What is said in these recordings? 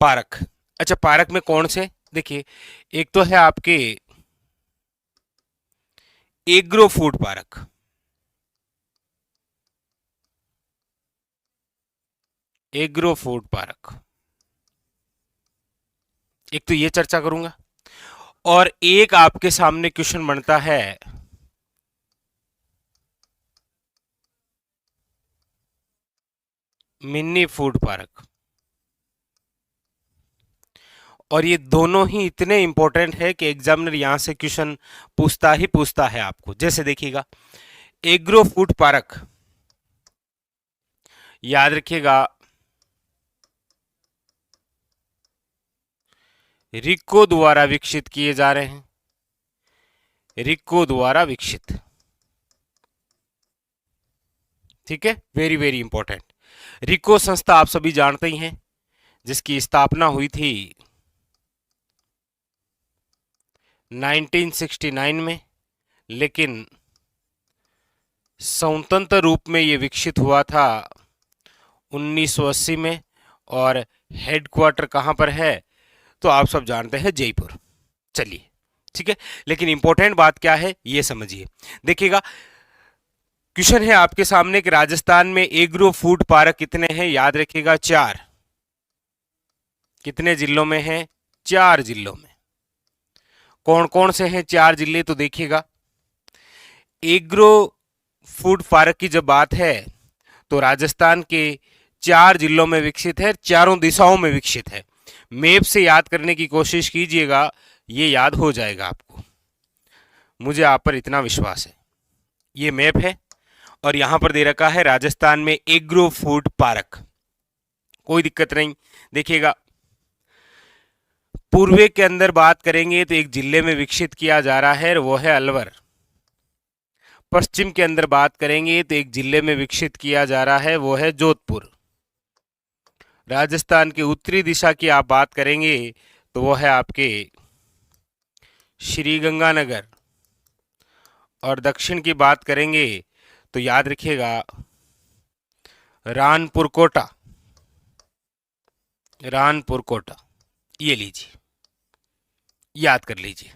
Park. अच्छा, park में कौन से, देखिए एक तो है आपके agro food park, agro food park, एक तो ये चर्चा करूंगा। और एक आपके सामने क्वेश्चन बनता है मिनी फूड पार्क। और ये दोनों ही इतने इंपॉर्टेंट है कि एग्जामिनर यहां से क्वेश्चन पूछता ही पूछता है आपको। जैसे देखिएगा, एग्रो फूड पार्क, याद रखिएगा रिको द्वारा विकसित किए जा रहे हैं, रिको द्वारा विकसित। ठीक है, वेरी वेरी इंपॉर्टेंट। रिको संस्था आप सभी जानते ही हैं, जिसकी स्थापना हुई थी 1969 में, लेकिन स्वतंत्र रूप में ये विकसित हुआ था 1980 में। और हेडक्वार्टर कहां पर है, तो आप सब जानते हैं जयपुर। चलिए ठीक है, लेकिन इंपॉर्टेंट बात क्या है ये समझिए। देखिएगा, क्वेश्चन है आपके सामने कि राजस्थान में एग्रो फूड पार्क कितने हैं, याद रखिएगा 4। कितने जिलों में है, 4 जिलों में। कौन कौन से हैं 4 जिले, तो देखिएगा एग्रो फूड पार्क की जब बात है तो राजस्थान के 4 जिलों में विकसित है, चारों दिशाओं में विकसित है। मैप से याद करने की कोशिश कीजिएगा, ये याद हो जाएगा आपको, मुझे आप पर इतना विश्वास है। ये मैप है और यहां पर दे रखा है राजस्थान में एग्रो फूड पार्क, कोई दिक्कत नहीं। देखिएगा, पूर्वे के अंदर बात करेंगे तो एक जिले में विकसित किया जा रहा है, वो है अलवर। पश्चिम के अंदर बात करेंगे तो एक जिले में विकसित किया जा रहा है, वो है जोधपुर। राजस्थान की उत्तरी दिशा की आप बात करेंगे तो वो है आपके श्री गंगानगर। और दक्षिण की बात करेंगे तो याद रखिएगा रानपुर कोटा, रानपुर कोटा, ये लीजिए, याद कर लीजिए।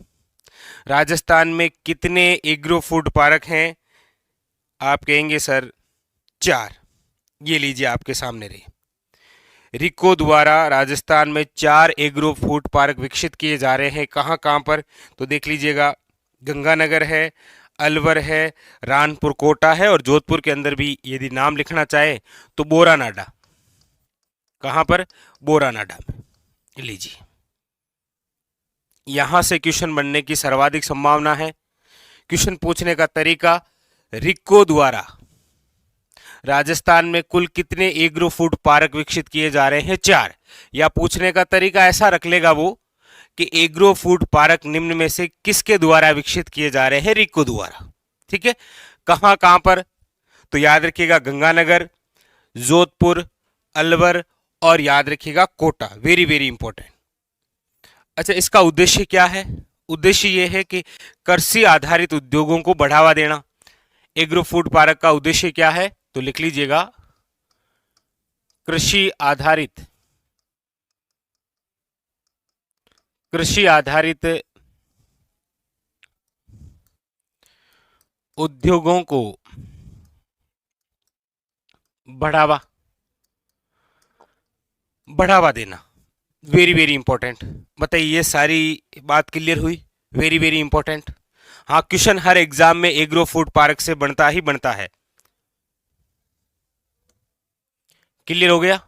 राजस्थान में कितने एग्रो फूड पार्क हैं, आप कहेंगे सर 4। ये लीजिए आपके सामने रही, रिको द्वारा राजस्थान में 4 एग्रो फूड पार्क विकसित किए जा रहे हैं। कहाँ कहाँ पर, तो देख लीजिएगा, गंगानगर है, अलवर है, रानपुर कोटा है, और जोधपुर के अंदर भी यदि नाम लिखना चाहे तो बोरानाडा। कहाँ पर, बोरानाडा में। लीजिए, यहां से क्वेश्चन बनने की सर्वाधिक संभावना है। क्वेश्चन पूछने का तरीका, रिको द्वारा राजस्थान में कुल कितने एग्रो फूड पार्क विकसित किए जा रहे हैं, 4। या पूछने का तरीका ऐसा रख लेगा वो कि एग्रो फूड पार्क निम्न में से किसके द्वारा विकसित किए जा रहे हैं, रिको द्वारा। ठीक है, कहां कहां पर, तो याद रखिएगा गंगानगर, जोधपुर, अलवर, और याद रखिएगा कोटा, वेरी वेरी इंपॉर्टेंट। अच्छा, इसका उद्देश्य क्या है, उद्देश्य यह है कि कृषि आधारित उद्योगों को बढ़ावा देना। एग्रो फूड पार्क का उद्देश्य क्या है, तो लिख लीजिएगा कृषि आधारित, कृषि आधारित उद्योगों को बढ़ावा, बढ़ावा देना, वेरी वेरी इंपॉर्टेंट। बताइए, ये सारी बात क्लियर हुई, वेरी वेरी इंपॉर्टेंट। हाँ, क्वेश्चन हर एग्जाम में एग्रो फूड पार्क से बनता ही बनता है। क्लियर हो गया,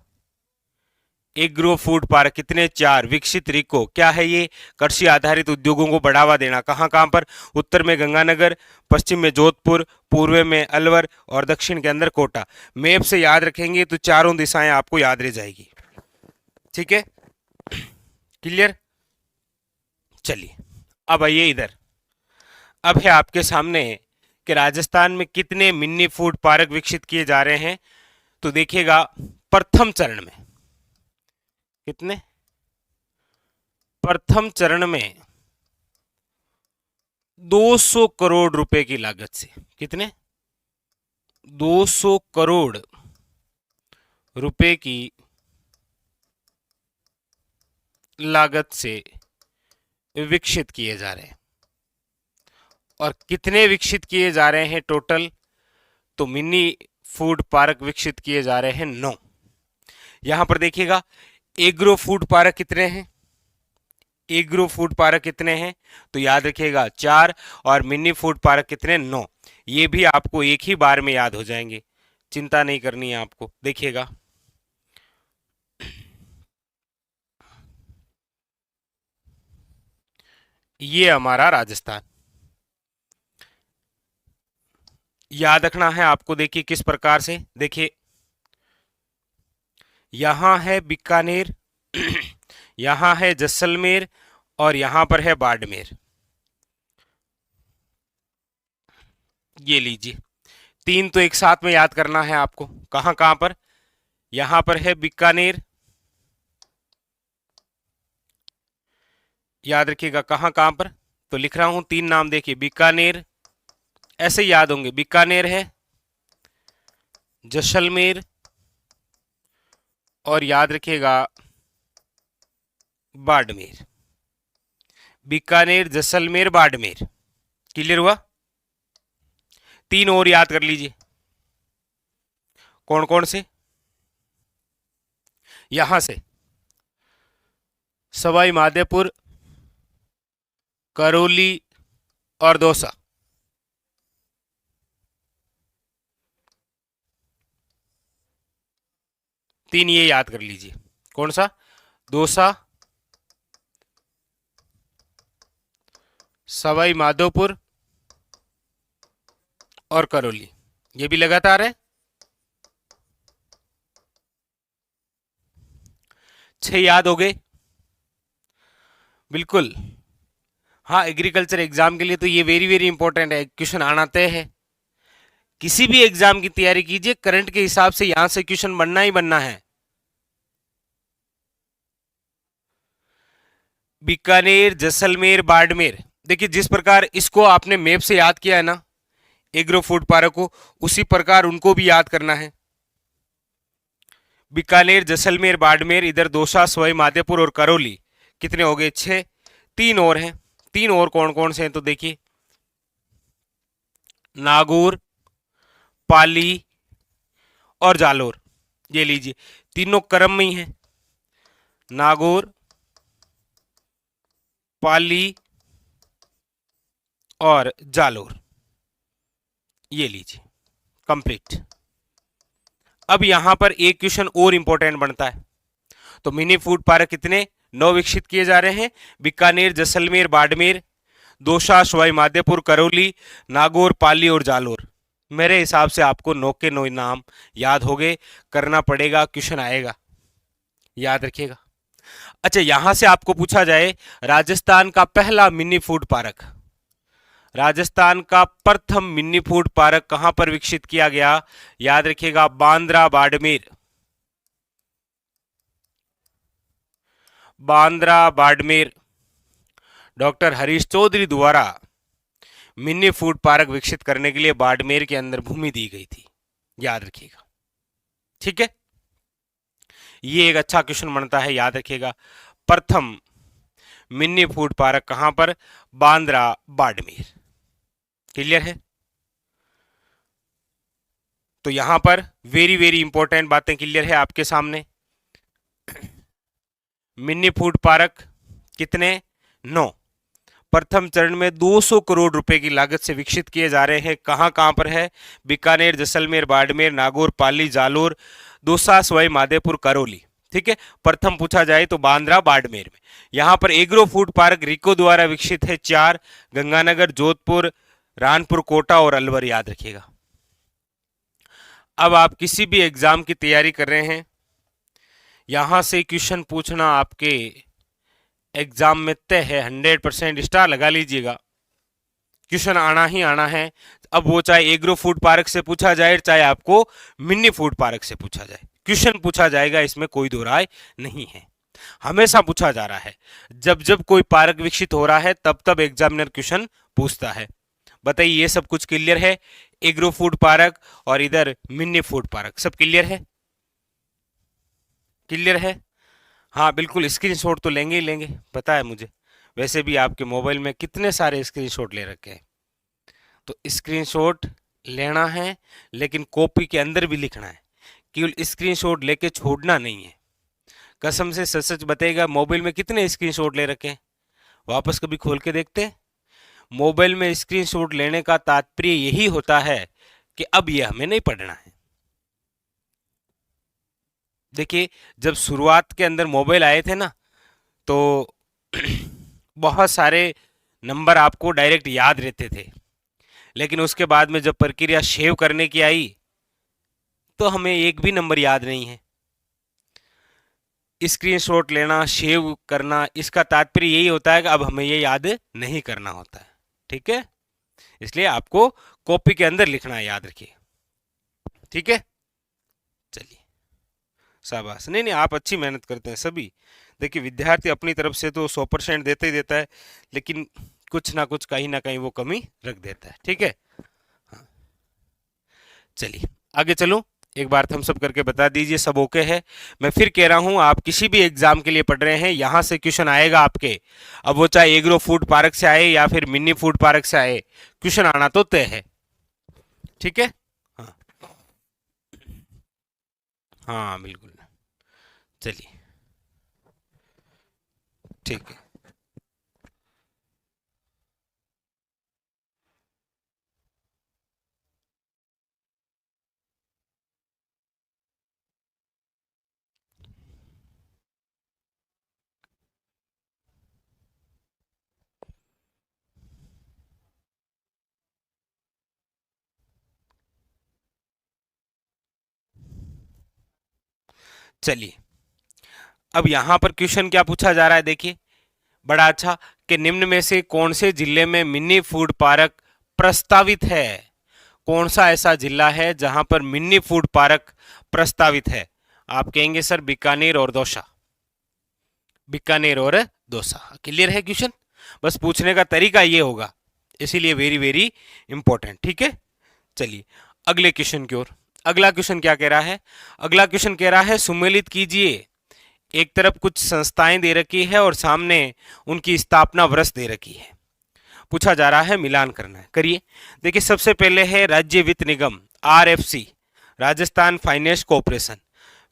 एग्रो फूड पार्क कितने, 4। विकसित रिको क्या है, ये कृषि आधारित उद्योगों को बढ़ावा देना। कहां कहां पर, उत्तर में गंगानगर, पश्चिम में जोधपुर, पूर्व में अलवर, और दक्षिण के अंदर कोटा। मैप से याद रखेंगे तो चारों दिशाएं आपको याद रह जाएगी। ठीक है, क्लियर। चलिए, अब आइए इधर। अब है आपके सामने कि राजस्थान में कितने मिनी फूड पार्क विकसित किए जा रहे हैं, तो देखिएगा प्रथम चरण में कितने, प्रथम चरण में 200 करोड़ रुपए की लागत से, कितने, 200 करोड़ रुपए की लागत से विकसित किए जा रहे हैं। और कितने विकसित किए जा रहे हैं टोटल? तो मिनी फूड पार्क विकसित किए जा रहे हैं 9। यहां पर देखिएगा एग्रो फूड पार्क कितने हैं, एग्रो फूड पार्क कितने हैं? तो याद रखिएगा 4, और मिनी फूड पार्क कितने? 9। ये भी आपको एक ही बार में याद हो जाएंगे, चिंता नहीं करनी है आपको। देखिएगा ये हमारा राजस्थान, याद रखना है आपको। देखिए किस प्रकार से, देखिए यहां है बीकानेर यहां है जैसलमेर और यहां पर है बाड़मेर। ये लीजिए, 3 तो एक साथ में याद करना है आपको। कहां कहां पर? यहां पर है बीकानेर, याद रखिएगा कहां कहां पर। तो लिख रहा हूं 3 नाम, देखिए बीकानेर, ऐसे ही याद होंगे, बीकानेर है, जैसलमेर और याद रखिएगा बाड़मेर। बीकानेर, जैसलमेर, बाड़मेर। क्लियर हुआ? 3 और याद कर लीजिए। कौन कौन से? यहां से सवाई माधोपुर, करौली और दौसा। तीन ये याद कर लीजिए। कौन सा? दौसा, सवाई माधोपुर और करौली। ये भी लगातार है। 6 याद हो गए? बिल्कुल। हाँ, एग्रीकल्चर एग्जाम के लिए तो ये वेरी वेरी इंपॉर्टेंट है, क्वेश्चन आना तय है। किसी भी एग्जाम की तैयारी कीजिए, करंट के हिसाब से यहां से क्वेश्चन बनना ही बनना है। बीकानेर, जैसलमेर, बाड़मेर। देखिए जिस प्रकार इसको आपने मैप से याद किया है ना एग्रो फूड पार्क को, उसी प्रकार उनको भी याद करना है। बीकानेर, जैसलमेर, बाड़मेर, इधर दौसा, सवाई माधोपुर और करौली। कितने हो गए? 6। 3 और हैं। 3 और कौन कौन से हैं? तो देखिए नागौर, पाली और जालोर। ये लीजिए, तीनों क्रम में ही हैं, नागौर, पाली और जालोर। ये लीजिए कंप्लीट। अब यहां पर एक क्वेश्चन और इंपॉर्टेंट बनता है। तो मिनी फूड पार्क कितने? 9 विकसित किए जा रहे हैं। बीकानेर, जैसलमेर, बाड़मेर, दौसा, सवाई माधोपुर, करौली, नागौर, पाली और जालोर। मेरे हिसाब से आपको 9 के 9 नाम याद हो गए। करना पड़ेगा, क्वेश्चन आएगा, याद रखिएगा। अच्छा, यहां से आपको पूछा जाए राजस्थान का पहला मिनी फूड पार्क, राजस्थान का प्रथम मिनी फूड पार्क कहां पर विकसित किया गया? याद रखिएगा बांद्रा, बाड़मेर। बांद्रा, बाड़मेर, डॉक्टर हरीश चौधरी द्वारा मिनी फूड पार्क विकसित करने के लिए बाड़मेर के अंदर भूमि दी गई थी, याद रखिएगा। ठीक है, ये एक अच्छा क्वेश्चन बनता है, याद रखिएगा। प्रथम मिनी फूड पार्क कहां पर? बांद्रा, बाड़मेर। क्लियर है? तो यहां पर वेरी वेरी इंपॉर्टेंट बातें क्लियर है आपके सामने। मिनी फूड पार्क कितने? 9। प्रथम चरण में 200 करोड़ रुपए की लागत से विकसित किए जा रहे हैं। कहां कहां पर है? बीकानेर, जैसलमेर, बाड़मेर, नागौर, पाली, जालोर, दौसा, सवाई माधोपुर, करौली। ठीक है, प्रथम पूछा जाए तो बांद्रा, बाड़मेर में। यहां पर एग्रो फूड पार्क रिको द्वारा विकसित है 4, गंगानगर, जोधपुर, रानपुर, कोटा और अलवर। याद रखिएगा। अब आप किसी भी एग्जाम की तैयारी कर रहे हैं, यहां से क्वेश्चन पूछना आपके एग्जाम में तय है, 100% स्टार लगा लीजिएगा। क्वेश्चन आना ही आना है। अब वो चाहे एग्रो फूड पार्क से पूछा जाए, चाहे आपको मिनी फूड पार्क से पूछा जाए, क्वेश्चन पूछा जाएगा, इसमें कोई दो राय नहीं है। हमेशा पूछा जा रहा है, जब जब कोई पार्क विकसित हो रहा है तब तब एग्जामिनर क्वेश्चन पूछता है। बताइए, ये सब कुछ क्लियर है? एग्रो फूड पार्क और इधर मिनी फूड पार्क, सब क्लियर है? क्लियर है? हाँ बिल्कुल, स्क्रीनशॉट तो लेंगे ही लेंगे, पता है मुझे। वैसे भी आपके मोबाइल में कितने सारे स्क्रीनशॉट ले रखे हैं। तो स्क्रीनशॉट लेना है, लेकिन कॉपी के अंदर भी लिखना है। केवल स्क्रीनशॉट लेके छोड़ना नहीं है। कसम से सच सच बताइएगा, मोबाइल में कितने स्क्रीनशॉट ले रखे हैं? वापस कभी खोल के देखते हैं। मोबाइल में स्क्रीनशॉट लेने का तात्पर्य यही होता है कि अब यह हमें नहीं पढ़ना है। देखिए, जब शुरुआत के अंदर मोबाइल आए थे ना, तो बहुत सारे नंबर आपको डायरेक्ट याद रहते थे। लेकिन उसके बाद में जब प्रक्रिया सेव करने की आई, तो हमें एक भी नंबर याद नहीं है। स्क्रीनशॉट लेना, सेव करना, इसका तात्पर्य यही होता है कि अब हमें ये याद नहीं करना होता है। ठीक है, इसलिए आपको कॉपी के अंदर लिखना है, याद रखिए। ठीक है, चलिए, शाबाश। नहीं नहीं, आप अच्छी मेहनत करते हैं सभी। देखिए, विद्यार्थी अपनी तरफ से तो 100% देता ही देता है, लेकिन कुछ ना कहीं वो कमी रख देता है। ठीक है, हाँ, चलिए आगे चलो। एक बार थम्स अप करके बता दीजिए सब ओके है। मैं फिर कह रहा हूं, आप किसी भी एग्जाम के लिए पढ़ रहे हैं, यहां से क्वेश्चन आएगा आपके। अब वो चाहे एग्रो फूड पार्क से आए या फिर मिनी फूड पार्क से आए, क्वेश्चन आना तो तय है। ठीक है, हाँ हाँ बिल्कुल, चलिए ठीक है। चलिए, अब यहां पर क्वेश्चन क्या पूछा जा रहा है, देखिए बड़ा अच्छा, कि निम्न में से कौन से जिले में मिनी फूड पार्क प्रस्तावित है? कौन सा ऐसा जिला है जहां पर मिनी फूड पार्क प्रस्तावित है? आप कहेंगे सर बीकानेर और दौसा। बीकानेर और दौसा, क्लियर है क्वेश्चन? बस पूछने का तरीका ये होगा, इसीलिए वेरी वेरी इंपॉर्टेंट। ठीक है, चलिए अगले क्वेश्चन की ओर। अगला क्वेश्चन क्या कह रहा है? अगला क्वेश्चन कह रहा है, सुमेलित कीजिए। एक तरफ कुछ संस्थाएं दे रखी है और सामने उनकी स्थापना वर्ष दे रखी है। पूछा जा रहा है, मिलान करना है, करिए। देखिए, सबसे पहले है राज्य वित्त निगम, आरएफसी, राजस्थान फाइनेंस कॉरपोरेशन।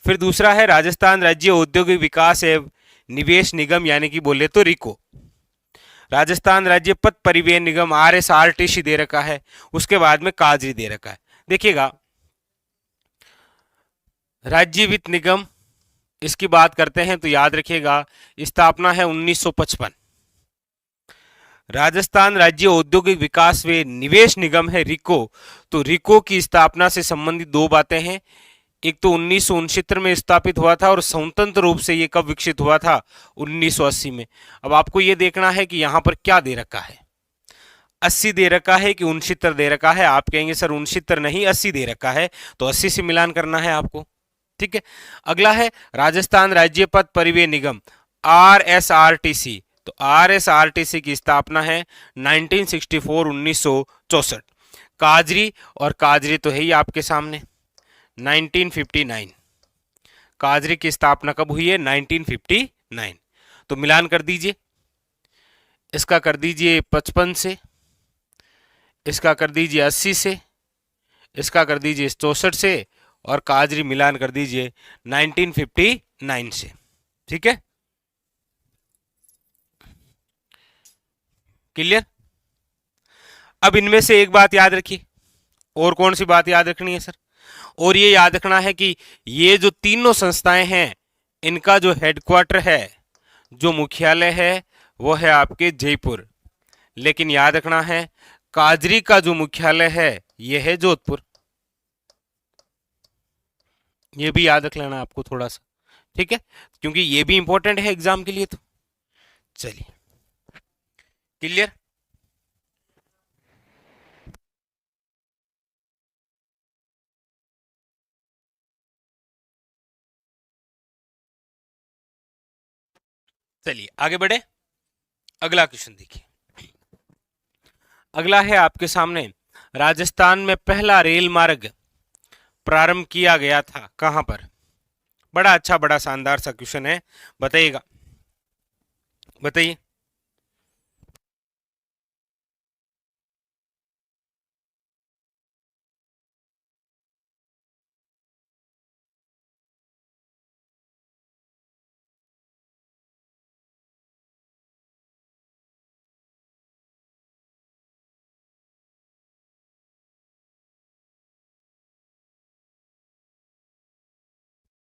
फिर दूसरा है राजस्थान राज्य औद्योगिक विकास एवं निवेश निगम, यानी कि बोले तो रिको। राजस्थान राज्य पथ परिवहन निगम, आरएसआरटीसी दे रखा है। उसके बाद में काजरी दे रखा है। देखिएगा, राज्य वित्त निगम, इसकी बात करते हैं तो याद रखिएगा, स्थापना है 1955। राजस्थान राज्य औद्योगिक विकास व निवेश निगम है रिको, तो रिको की स्थापना से संबंधित दो बातें हैं। एक तो 1969 में स्थापित हुआ था, और स्वतंत्र रूप से ये कब विकसित हुआ था? 1980 में। अब आपको ये देखना है कि यहां पर क्या दे रखा है, 80 दे रखा है कि 69 दे रखा है। आप कहेंगे सर 69 नहीं, 80 दे रखा है, तो 80 से मिलान करना है आपको। ठीक है, अगला है राजस्थान राज्य पथ परिवहन निगम, आरएसआरटीसी। तो आरएसआरटीसी की स्थापना है 1964, 1964। काजरी, और काजरी तो है ही आपके सामने, 1959। काजरी की स्थापना कब हुई है? 1959। तो मिलान कर दीजिए, इसका कर दीजिए 55 से, इसका कर दीजिए 80 से, इसका कर दीजिए 64 से, और काजरी मिलान कर दीजिए 1959 से। ठीक है, क्लियर? अब इनमें से एक बात याद रखिए। और कौन सी बात याद रखनी है सर? और ये याद रखना है कि ये जो तीनों संस्थाएं हैं, इनका जो हेडक्वार्टर है, जो मुख्यालय है, वो है आपके जयपुर। लेकिन याद रखना है, काजरी का जो मुख्यालय है, यह है जोधपुर। ये भी याद रख लेना आपको थोड़ा सा। ठीक है, क्योंकि ये भी इंपॉर्टेंट है एग्जाम के लिए। तो चलिए, क्लियर? चलिए आगे बढ़े। अगला क्वेश्चन देखिए। अगला है आपके सामने, राजस्थान में पहला रेल मार्ग प्रारंभ किया गया था कहां पर? बड़ा अच्छा, बड़ा शानदार सा क्वेश्चन है, बताइएगा, बताइए।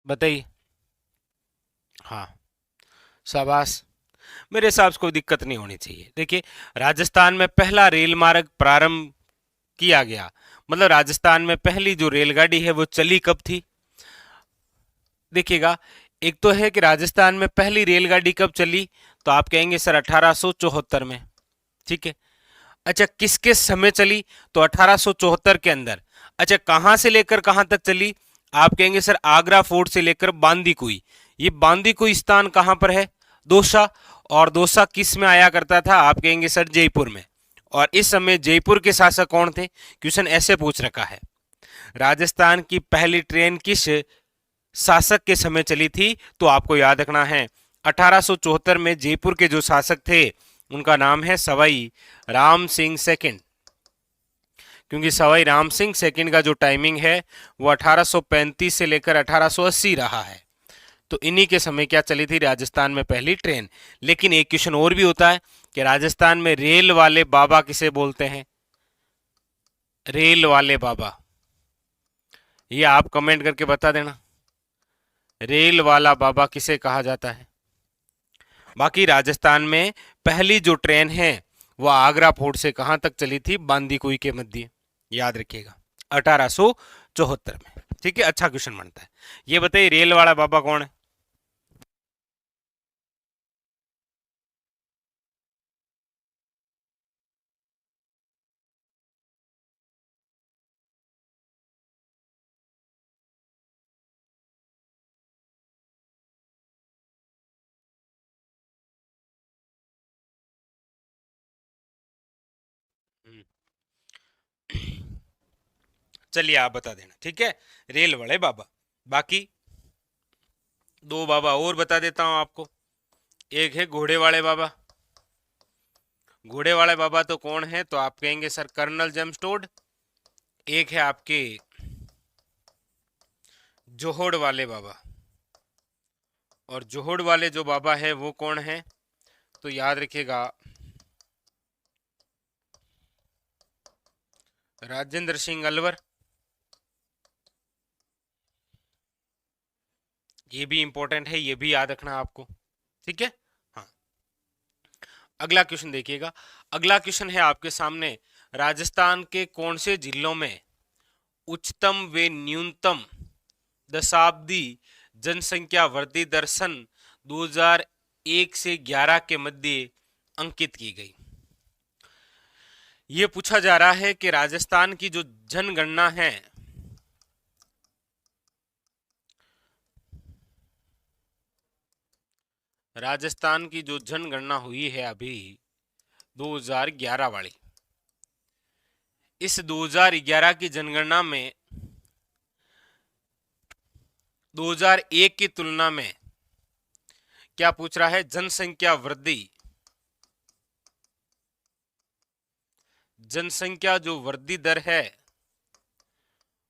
बताइए। हाँ, शाबाश। मेरे हिसाब से कोई दिक्कत नहीं होनी चाहिए। देखिए, राजस्थान में पहला रेल मार्ग प्रारंभ किया गया, मतलब राजस्थान में पहली जो रेलगाड़ी है वो चली कब थी? देखिएगा, एक तो है कि राजस्थान में पहली रेलगाड़ी कब चली, तो आप कहेंगे सर 1874 में, ठीक है। अच्छा, किसके समय चली? तो 1874 के अंदर। अच्छा, कहां से लेकर कहां तक चली? आप कहेंगे सर आगरा फोर्ट से लेकर बांदीकुई। ये बांदीकुई स्थान कहां पर है? दौसा। और दौसा किस में आया करता था? आप कहेंगे सर जयपुर में। और इस समय जयपुर के शासक कौन थे? क्वेश्चन ऐसे पूछ रखा है, राजस्थान की पहली ट्रेन किस शासक के समय चली थी? तो आपको याद रखना है 1874 में जयपुर के जो शासक थे उनका नाम है सवाई राम सिंह सेकंड। क्योंकि सवाई राम सिंह सेकंड का जो टाइमिंग है वो 1835 से लेकर 1880 रहा है। तो इन्हीं के समय क्या चली थी राजस्थान में पहली ट्रेन। लेकिन एक क्वेश्चन और भी होता है कि राजस्थान में रेल वाले बाबा किसे बोलते हैं? रेल वाले बाबा, ये आप कमेंट करके बता देना, रेल वाला बाबा किसे कहा जाता है? बाकी राजस्थान में पहली जो ट्रेन है वह आगरा फोर्ट से कहां तक चली थी? बांदीकुई के मध्य, याद रखिएगा 1874 में, ठीक है। अच्छा क्वेश्चन बनता है। ये बताइए रेल वाला बाबा कौन है? हम्म, चलिए आप बता देना, ठीक है, रेल वाले बाबा। बाकी दो बाबा और बता देता हूं आपको। एक है घोड़े वाले बाबा। घोड़े वाले बाबा तो कौन है? तो आप कहेंगे सर कर्नल जेम्स टोड। एक है आपके जोहोड़ वाले बाबा। और जोहोड़ वाले जो बाबा है वो कौन है? तो याद रखिएगा राजेंद्र सिंह अलवर। ये भी इंपॉर्टेंट है, ये भी याद रखना आपको, ठीक है। हाँ, अगला क्वेश्चन देखिएगा। अगला क्वेश्चन है आपके सामने, राजस्थान के कौन से जिलों में उच्चतम व न्यूनतम दशाब्दी जनसंख्या वृद्धि दर सन 2001 से 11 के मध्य अंकित की गई? ये पूछा जा रहा है कि राजस्थान की जो जनगणना है, राजस्थान की जो जनगणना हुई है अभी 2011 वाली, इस 2011 की जनगणना में 2001 की तुलना में क्या पूछ रहा है? जनसंख्या वृद्धि, जनसंख्या जो वृद्धि दर है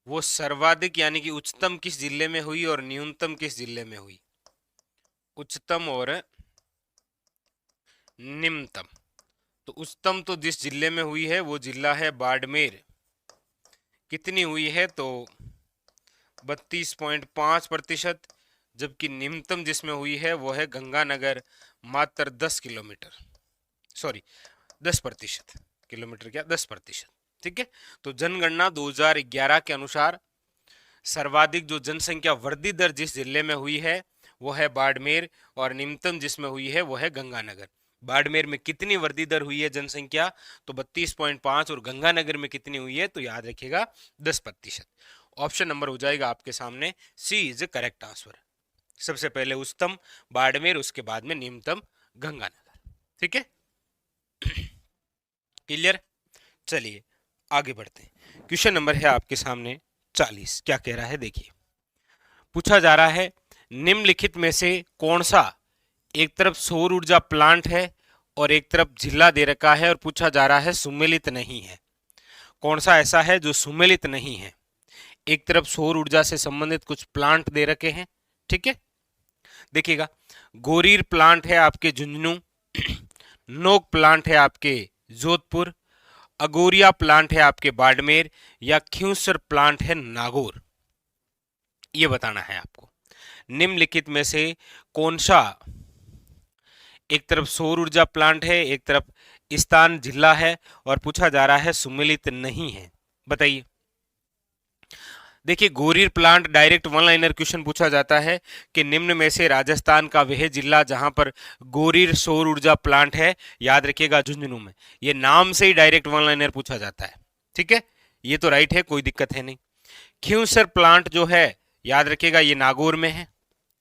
वो सर्वाधिक यानी कि उच्चतम किस जिले में हुई और न्यूनतम किस जिले में हुई? उच्चतम और निम्नतम। तो उच्चतम तो जिस जिले में हुई है वो जिला है बाड़मेर। कितनी हुई है? तो 32.5%। जबकि निम्नतम जिसमें हुई है वो है गंगानगर, मात्र 10 किलोमीटर, सॉरी 10%। किलोमीटर क्या, 10%, ठीक है। तो जनगणना 2011 के अनुसार सर्वाधिक जो जनसंख्या वृद्धि दर जिस जिले में हुई है वो है बाड़मेर, और निम्नतम जिसमें हुई है वो है गंगानगर। बाड़मेर में कितनी वृद्धि दर हुई है जनसंख्या? तो 32.5। और गंगानगर में कितनी हुई है? तो याद रखिएगा 10%। ऑप्शन नंबर हो जाएगा आपके सामने सी इज करेक्ट आंसर। सबसे पहले उच्चतम बाड़मेर, उसके बाद में निम्नतम गंगानगर, ठीक है। क्लियर? चलिए आगे बढ़ते हैं। क्वेश्चन नंबर है आपके सामने 40। क्या कह रहा है देखिए, पूछा जा रहा है निम्नलिखित में से कौन सा एक तरफ सौर ऊर्जा प्लांट है और एक तरफ जिला दे रखा है और पूछा जा रहा है सुमेलित नहीं है। कौन सा ऐसा है जो सुमेलित नहीं है? एक तरफ सौर ऊर्जा से संबंधित कुछ प्लांट दे रखे हैं, ठीक है। देखिएगा, गोरीर प्लांट है आपके झुंझुनू, नोक प्लांट है आपके जोधपुर, अगोरिया प्लांट है आपके बाड़मेर, या खियूसर प्लांट है नागौर। ये बताना है आपको। निम्नलिखित में से कौन सा एक तरफ सौर ऊर्जा प्लांट है, एक तरफ स्थान जिला है और पूछा जा रहा है सुमेलित नहीं है, बताइए। देखिए, गोरीर plant direct one liner question पूछा जाता है कि निम्न में से राजस्थान का वह जिला जहां पर गोरीर सौर ऊर्जा प्लांट है, याद रखिएगा झुंझुनू में। ये नाम से ही डायरेक्ट वन लाइनर पूछा जाता है, ठीक है। ये तो राइट है, कोई दिक्कत है नहीं। खियूसर प्लांट जो है, याद रखिएगा, ये नागौर में है।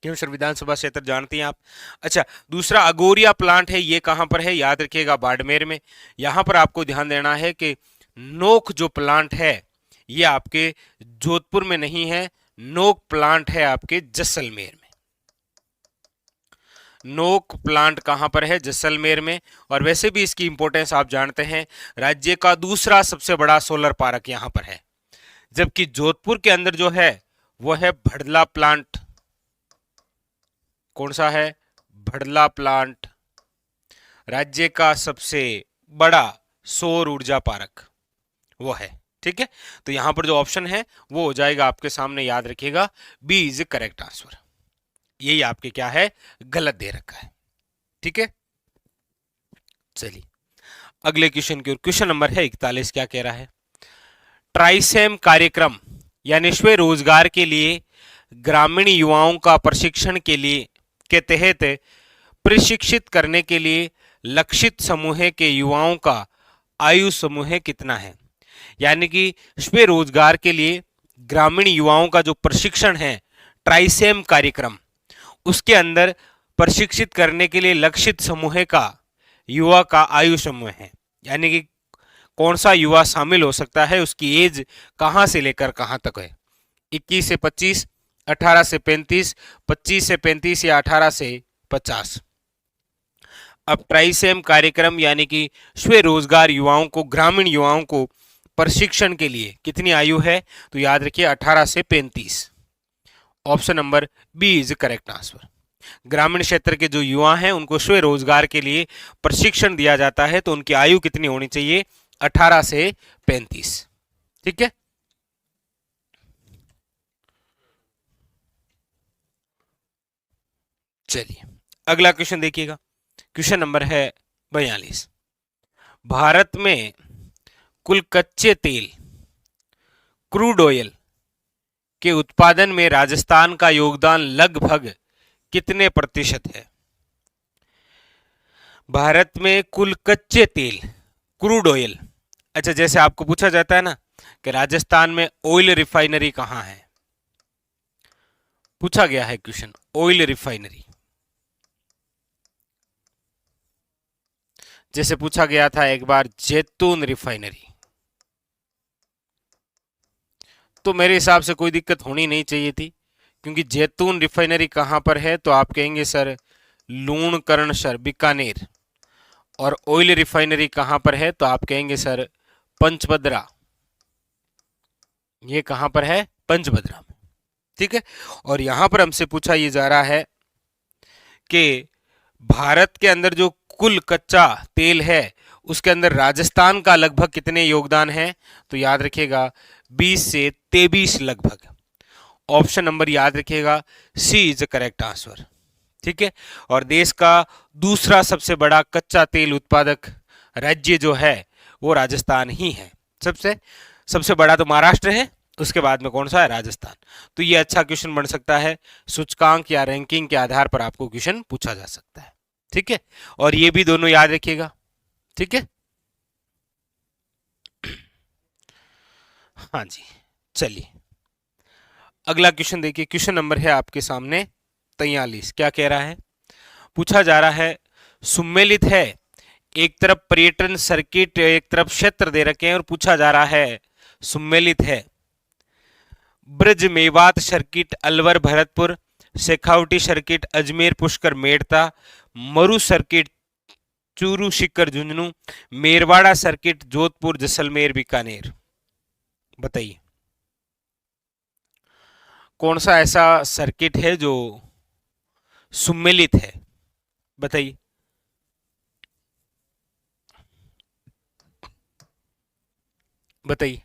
खियूसर विधानसभा क्षेत्र जानती हैं आप। अच्छा, दूसरा अगोरिया प्लांट है, ये कहां पर है? याद रखिएगा, बाड़मेर में। यहां पर आपको ध्यान देना है कि नोक जो प्लांट है ये आपके जोधपुर में नहीं है, नोक प्लांट है आपके जैसलमेर में। नोक प्लांट कहां पर है? जैसलमेर में। और वैसे भी इसकी इंपॉर्टेंस आप जानते हैं, राज्य का दूसरा सबसे बड़ा सोलर पार्क यहां पर है, जबकि जोधपुर के अंदर जो है वो है भड़ला प्लांट। कौन सा है? भड़ला प्लांट, राज्य का सबसे बड़ा सौर ऊर्जा पार्क वो है, ठीक है। तो यहां पर जो ऑप्शन है वो हो जाएगा आपके सामने, याद रखिएगा, बी इज करेक्ट आंसर। यही आपके क्या है? गलत दे रखा है, ठीक है। चलिए अगले क्वेश्चन की ओर। क्वेश्चन नंबर है 41, क्या कह रहा है? ट्राइसेम कार्यक्रम यानी स्व रोजगार के लिए ग्रामीण युवाओं का प्रशिक्षण के लिए के तहत प्रशिक्षित करने के लिए लक्षित समूह के युवाओं का आयु समूह कितना है? यानी कि स्व रोजगार के लिए ग्रामीण युवाओं का जो प्रशिक्षण है ट्राइसेम कार्यक्रम, उसके अंदर प्रशिक्षित करने के लिए लक्षित समूह का युवा का आयु समूह है। यानी कि कौन सा युवा शामिल हो सकता है, उसकी एज कहां से लेकर कहां तक है? 21 से 25, 18 से 35, 25 से 35 या 18 से 50। अब ट्राइसेम कार्यक्रम यानी कि स्व रोजगार युवाओं को, ग्रामीण युवाओं को प्रशिक्षण के लिए कितनी आयु है? तो याद रखिए 18 से 35। Option number B is correct answer. ग्रामीण क्षेत्र के जो युवा हैं उनको स्व रोजगार के लिए प्रशिक्षण दिया जाता है, तो उनकी आयु कितनी होनी चाहिए? 18 से 35, ठीक है। चलिए अगला क्वेश्चन देखिएगा। क्वेश्चन नंबर है 42। भारत में कुल कच्चे तेल, क्रूड ऑयल के उत्पादन में राजस्थान का योगदान लगभग कितने प्रतिशत है? भारत में कुल कच्चे तेल, क्रूड ऑयल। अच्छा, जैसे आपको पूछा जाता है ना कि राजस्थान में ऑयल रिफाइनरी कहां है, पूछा गया है क्वेश्चन, ऑयल रिफाइनरी। जैसे पूछा गया था एक बार जैतून रिफाइनरी, तो मेरे हिसाब से कोई दिक्कत होनी नहीं चाहिए थी, क्योंकि जैतून रिफाइनरी कहां पर है? तो आप कहेंगे सर लूणकरणसर, बीकानेर। और ऑयल रिफाइनरी कहां पर है? तो आप कहेंगे सर पंचभद्रा। ये कहां पर है? पंचभद्रा में, ठीक है। और यहां पर हमसे पूछा ये जा रहा है कि भारत के अंदर जो कुल कच्चा तेल है उसके अंदर राजस्थान का लगभग कितने योगदान है? तो याद रखिएगा 20 से 23 लगभग। ऑप्शन नंबर याद रखिएगा सी इज करेक्ट आंसर, ठीक है। और देश का दूसरा सबसे बड़ा कच्चा तेल उत्पादक राज्य जो है वो राजस्थान ही है। सबसे बड़ा तो महाराष्ट्र है, उसके बाद में कौन सा है? राजस्थान। तो ये अच्छा क्वेश्चन बन सकता है, सूचकांक या रैंकिंग के आधार पर आपको क्वेश्चन पूछा जा सकता है, ठीक है। और ये भी दोनों याद रखिएगा, ठीक है। हाँ जी, चलिए अगला क्वेश्चन देखिए। क्वेश्चन नंबर है आपके सामने 43। क्या कह रहा है? पूछा जा रहा है सुमेलित है, एक तरफ पर्यटन सर्किट, एक तरफ क्षेत्र दे रखे हैं और पूछा जा रहा है सुमेलित है ब्रज मेवात सर्किट, अलवर भरतपुर, शेखावटी सर्किट अजमेर पुष्कर मेड़ता, मरु सर्किट चूरू सीकर झुंझुनू, मेरवाड़ा सर्किट जोधपुर जैसलमेर बीकानेर। बताइए कौन सा ऐसा सर्किट है जो सुमेलित है? बताइए। बताइए।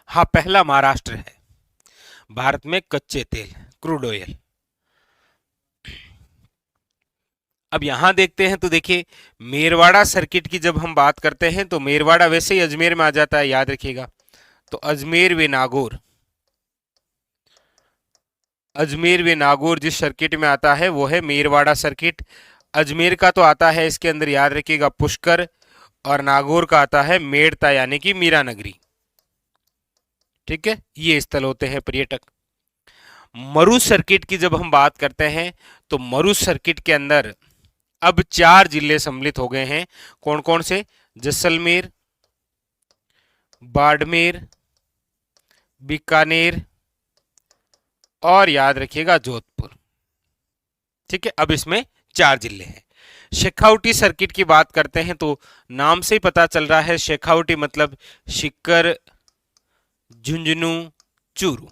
हाँ, पहला महाराष्ट्र है भारत में कच्चे तेल, क्रूड ऑयल। अब यहां देखते हैं तो देखिए, मेरवाड़ा सर्किट की जब हम बात करते हैं तो मेरवाड़ा वैसे ही अजमेर में आ जाता है, याद रखिएगा। तो अजमेर व नागौर, अजमेर व नागौर जिस सर्किट में आता है वो है मेरवाड़ा सर्किट। अजमेर का तो आता है इसके अंदर, याद रखिएगा, पुष्कर, और नागौर का आता है मेड़ता यानी कि मीरा नगरी। ठीक है, ये स्थल होते हैं पर्यटक। मरु सर्किट की जब हम बात करते हैं तो मरु सर्किट के अंदर अब 4 जिले सम्मिलित हो गए हैं। कौन कौन से? जैसलमेर, बाड़मेर, बीकानेर और याद रखिएगा जोधपुर। ठीक है, अब इसमें 4 जिले हैं। शेखावटी सर्किट की बात करते हैं तो नाम से ही पता चल रहा है, शेखावटी मतलब सीकर, झुंझुनू, चूरू।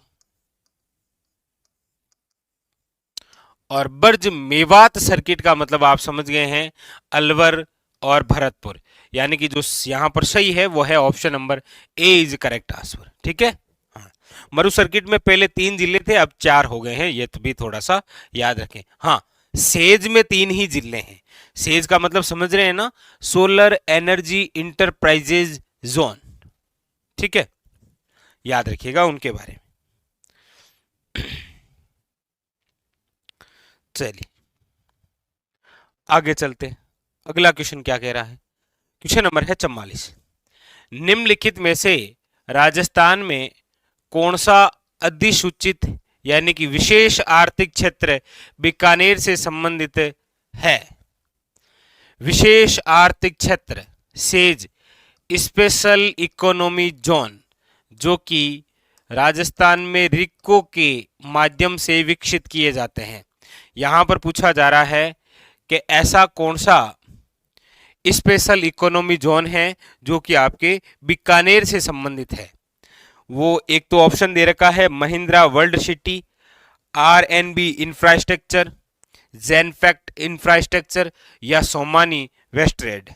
और ब्रज मेवात सर्किट का मतलब आप समझ गए हैं, अलवर और भरतपुर। यानी कि जो यहां पर सही है वो है option number A is correct answer. ठीक है। हाँ, मरु सर्किट में पहले 3 जिले थे, अब 4 हो गए हैं, ये तो भी थोड़ा सा याद रखें। हाँ, सेज में 3 ही जिले हैं। सेज का मतलब समझ रहे हैं ना, सोलर एनर्जी इंटरप्राइजेज जोन। ठीक है, याद रखिएगा उनके बारे में। चलिए आगे चलते हैं। अगला क्वेश्चन क्या कह रहा है? क्वेश्चन नंबर है 44। निम्नलिखित में से राजस्थान में कौन सा अधिसूचित यानी कि विशेष आर्थिक क्षेत्र बीकानेर से संबंधित है? विशेष आर्थिक क्षेत्र सेज, स्पेशल इकोनॉमी जोन, जो कि राजस्थान में रिक्को के माध्यम से विकसित किए जाते हैं। यहां पर पूछा जा रहा है कि ऐसा कौन सा स्पेशल इकोनॉमी जोन है जो कि आपके बीकानेर से संबंधित है। वो एक तो ऑप्शन दे रखा है, Mahindra World City, RNB Infrastructure, Genpact Infrastructure या सोमानी वेस्ट्रेड।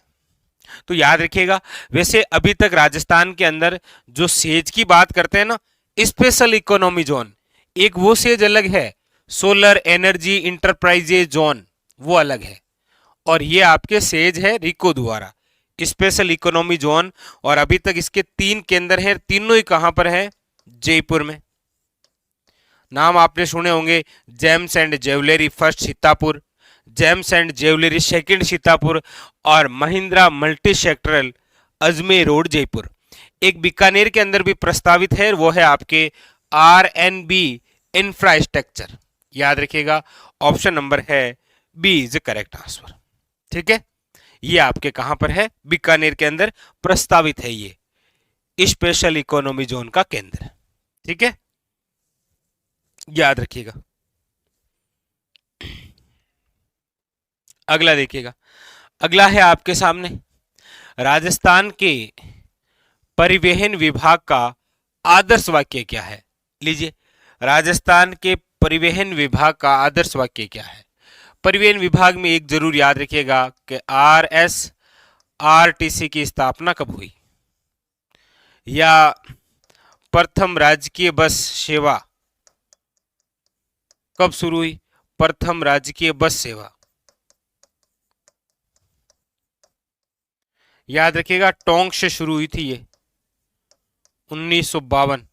तो याद रखिएगा, वैसे अभी तक राजस्थान के अंदर जो सेज की बात करते हैं ना, स्पेशल इकोनॉमी जोन, एक वो सेज अलग है, सोलर एनर्जी इंटरप्राइजेज जोन वो अलग है, और ये आपके सेज है रिको द्वारा स्पेशल इकोनॉमी जोन। और अभी तक इसके 3 केंद्र हैं, तीनों ही कहां पर है? जयपुर में। नाम आपने सुने होंगे, gems and jewellery first Sitapur, gems and jewellery second Sitapur, और Mahindra multi sectoral Ajmer road Jaipur. एक बीकानेर के अंदर भी प्रस्तावित है, वो है आपके आरएनबी इंफ्रास्ट्रक्चर। याद रखिएगा, ऑप्शन नंबर है बी इज करेक्ट आंसर। ठीक है, ये आपके कहां पर है? बीकानेर के अंदर प्रस्तावित है ये स्पेशल इकोनॉमी जोन का केंद्र। ठीक है, याद रखिएगा। अगला देखिएगा, अगला है आपके सामने, राजस्थान के परिवहन विभाग का आदर्श वाक्य क्या है? लीजिए, राजस्थान के परिवहन विभाग का आदर्श वाक्य क्या है? परिवहन विभाग में एक जरूर याद रखिएगा कि आरएसआरटीसी की स्थापना कब हुई, या प्रथम राजकीय बस सेवा कब शुरू हुई? प्रथम राजकीय बस सेवा, याद रखिएगा, टोंक से शुरू हुई थी ये 1952।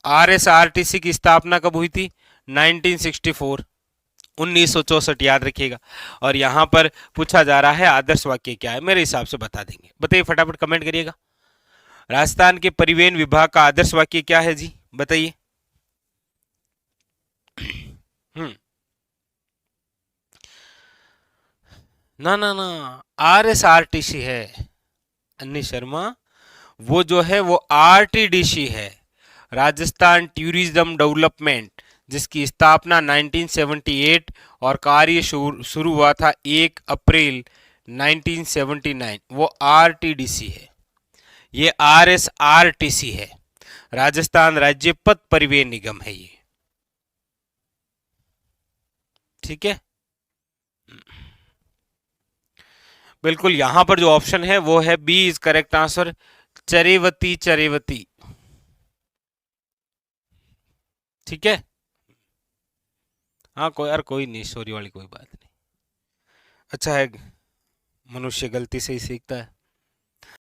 आरएसआरटीसी की स्थापना कब हुई थी? 1964, 1964, याद रखिएगा। और यहां पर पूछा जा रहा है आदर्श वाक्य क्या है, मेरे हिसाब से बता देंगे। बताइए, फटाफट कमेंट करिएगा। राजस्थान के परिवहन विभाग का आदर्श वाक्य क्या है जी? बताइए। ना ना ना, आरएसआरटीसी है अन्नी शर्मा, वो जो है वो आरटीडीसी है, राजस्थान टूरिज्म डेवलपमेंट, जिसकी स्थापना 1978 और कार्य शुरू हुआ था 1 अप्रैल 1979, वो आरटीडीसी है। ये आरएसआरटीसी है, राजस्थान राज्य पथ परिवहन निगम है ये। ठीक है, बिल्कुल यहां पर जो ऑप्शन है वो है बी इज करेक्ट आंसर, चरेवती चरेवती। ठीक है, हाँ कोई यार कोई नहीं, सॉरी वाली कोई बात नहीं। अच्छा है, मनुष्य गलती से ही सीखता है।